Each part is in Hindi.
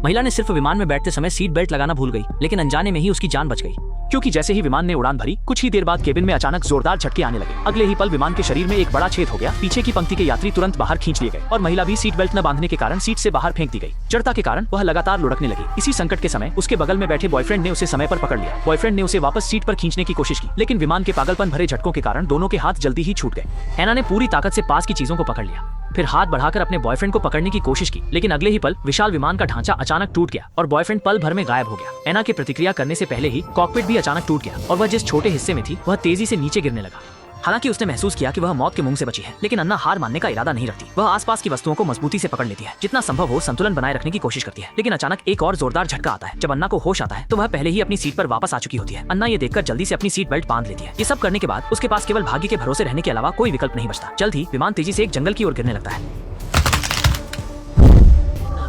महिला ने सिर्फ विमान में बैठते समय सीट बेल्ट लगाना भूल गई, लेकिन अनजाने में ही उसकी जान बच गई, क्योंकि जैसे ही विमान ने उड़ान भरी कुछ ही देर बाद केबिन में अचानक जोरदार झटके आने लगे। अगले ही पल विमान के शरीर में एक बड़ा छेद हो गया। पीछे की पंक्ति के यात्री तुरंत बाहर खींच लिए गए और महिला भी सीट बेल्ट न बांधने के कारण सीट से बाहर फेंक दी गई। जड़ता के कारण वह लगातार लुढ़कने लगी। इसी संकट के समय उसके बगल में बैठे बॉयफ्रेंड ने उसे समय पर पकड़ लिया। बॉयफ्रेंड ने उसे वापस सीट पर खींचने की कोशिश की, लेकिन विमान के पागलपन भरे झटकों के कारण दोनों के हाथ जल्दी ही छूट गए। एना ने पूरी ताकत से पास की चीजों को पकड़ लिया, फिर हाथ बढ़ाकर अपने बॉयफ्रेंड को पकड़ने की कोशिश की, लेकिन अगले ही पल विशाल विमान का ढांचा अचानक टूट गया और बॉयफ्रेंड पल भर में गायब हो गया। एना के प्रतिक्रिया करने से पहले ही कॉकपिट भी अचानक टूट गया और वह जिस छोटे हिस्से में थी वह तेजी से नीचे गिरने लगा। हालांकि उसने महसूस किया कि वह मौत के मुंह से बची है, लेकिन अन्ना हार मानने का इरादा नहीं रखती। वह आसपास की वस्तुओं को मजबूती से पकड़ लेती है, जितना संभव हो संतुलन बनाए रखने की कोशिश करती है। लेकिन अचानक एक और जोरदार झटका आता है। जब अन्ना को होश आता है तो वह पहले ही अपनी सीट पर वापस आ चुकी होती है। अन्ना ये देखकर जल्दी से अपनी सीट बेल्ट बांध लेती है। ये सब करने के बाद उसके पास केवल भाग्य के भरोसे रहने के अलावा कोई विकल्प नहीं बचता। जल्द ही विमान तेजी से एक जंगल की ओर गिरने लगता है।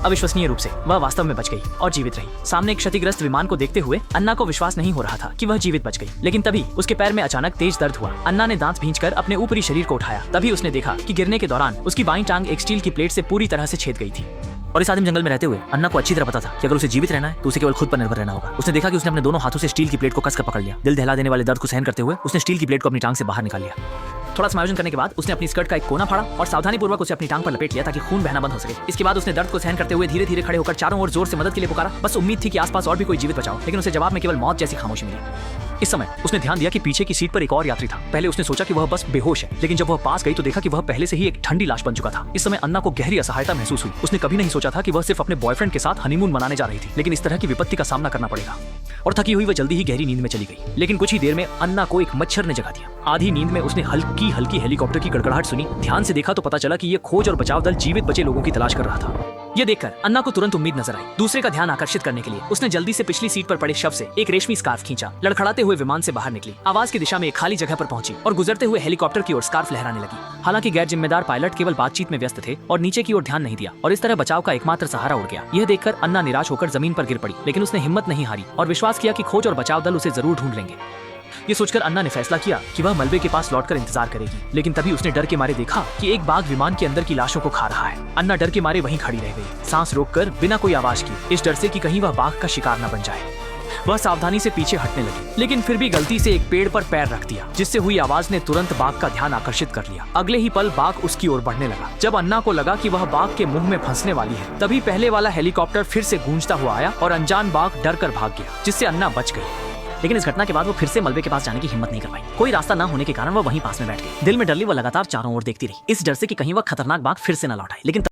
अविश्वसनीय रूप से वह वास्तव में बच गई और जीवित रही। सामने एक क्षतिग्रस्त विमान को देखते हुए अन्ना को विश्वास नहीं हो रहा था कि वह जीवित बच गई, लेकिन तभी उसके पैर में अचानक तेज दर्द हुआ। अन्ना ने दांत भींचकर अपने ऊपरी शरीर को उठाया। तभी उसने देखा कि गिरने के दौरान उसकी बाईं टांग एक स्टील की प्लेट से पूरी तरह से छेद गई थी। और इस आदिम जंगल में रहते हुए अन्ना को अच्छी तरह पता था कि अगर उसे जीवित रहना है तो उसे केवल खुद पर निर्भर रहना होगा। उसने देखा कि उसने अपने दोनों हाथों से स्टील की प्लेट को कसकर पकड़ लिया। दिल दहला देने वाले दर्द को सहन करते हुए उसने स्टील की प्लेट को अपनी टांग से बाहर निकाल लिया। थोड़ा समायोजन करने के बाद उसने अपनी स्कर्ट का एक कोना फाड़ा और सावधानी पूर्वक उसे अपनी टांग पर लपेट लिया ताकि खून बहना बंद हो सके। इसके बाद उसने दर्द को सहन करते हुए धीरे धीरे खड़े होकर चारों ओर जोर से मदद के लिए पुकारा। बस उम्मीद थी कि आसपास और भी कोई जीवित बचाओ, लेकिन उसे जवाब में केवल मौत जैसी खामोशी मिली। इस समय उसने ध्यान दिया कि पीछे की सीट पर एक और यात्री था। पहले उसने सोचा कि वह बस बेहोश है, लेकिन जब वह पास गई तो देखा कि वह पहले से ही एक ठंडी लाश बन चुका था। इस समय अन्ना को गहरी असहायता महसूस हुई। उसने कभी नहीं सोचा था कि वह सिर्फ अपने बॉयफ्रेंड के साथ हनीमून मनाने जा रही थी, लेकिन इस तरह की विपत्ति का सामना करना पड़ेगा। और थकी हुई वह जल्दी ही गहरी नींद में चली गई। लेकिन कुछ ही देर में अन्ना को एक मच्छर ने जगा दिया। आधी नींद में उसने हल्की हल्की हेलीकॉप्टर की गड़गड़ाहट सुनी। ध्यान से देखा तो पता चला कि यह खोज और बचाव दल जीवित बचे लोगों की तलाश कर रहा था। यह देखकर अन्ना को तुरंत उम्मीद नजर आई। दूसरे का ध्यान आकर्षित करने के लिए उसने जल्दी से पिछली सीट पर पड़े शव से एक रेशमी स्कार्फ खींचा। लड़खड़ाते हुए विमान से बाहर निकली, आवाज की दिशा में एक खाली जगह पर पहुंची और गुजरते हुए हेलीकॉप्टर की ओर स्कार्फ लहराने लगी। हालांकि गैर जिम्मेदार पायलट केवल बातचीत में व्यस्त थे और नीचे की ओर ध्यान नहीं दिया, और इस तरह बचाव का एकमात्र सहारा उड़ गया। यह देखकर अन्ना निराश होकर जमीन पर गिर पड़ी, लेकिन उसने हिम्मत नहीं हारी और विश्वास किया कि खोज और बचाव दल उसे जरूर ढूंढ लेंगे। ये सोचकर अन्ना ने फैसला किया कि वह मलबे के पास लौटकर इंतजार करेगी, लेकिन तभी उसने डर के मारे देखा कि एक बाघ विमान के अंदर की लाशों को खा रहा है। अन्ना डर के मारे वहीं खड़ी रह गई, सांस रोककर बिना कोई आवाज की, इस डर से कि कहीं वह बाघ का शिकार न बन जाए। वह सावधानी से पीछे हटने लगी, लेकिन फिर भी गलती से एक पेड़ पर पैर रख दिया, जिससे हुई आवाज ने तुरंत बाघ का ध्यान आकर्षित कर लिया। अगले ही पल बाघ उसकी ओर बढ़ने लगा। जब अन्ना को लगा कि वह बाघ के मुंह में फंसने वाली है, तभी पहले वाला हेलीकॉप्टर फिर से गूंजता हुआ आया और अनजान बाघ डर कर भाग गया, जिससे अन्ना बच गई। लेकिन इस घटना के बाद वो फिर से मलबे के पास जाने की हिम्मत नहीं कर पाई। कोई रास्ता न होने के कारण वह वहीं पास में बैठ गई। दिल में डर ली वह लगातार चारों ओर देखती रही, इस डर से कि कहीं वह खतरनाक बाघ फिर से न लौट आए। लेकिन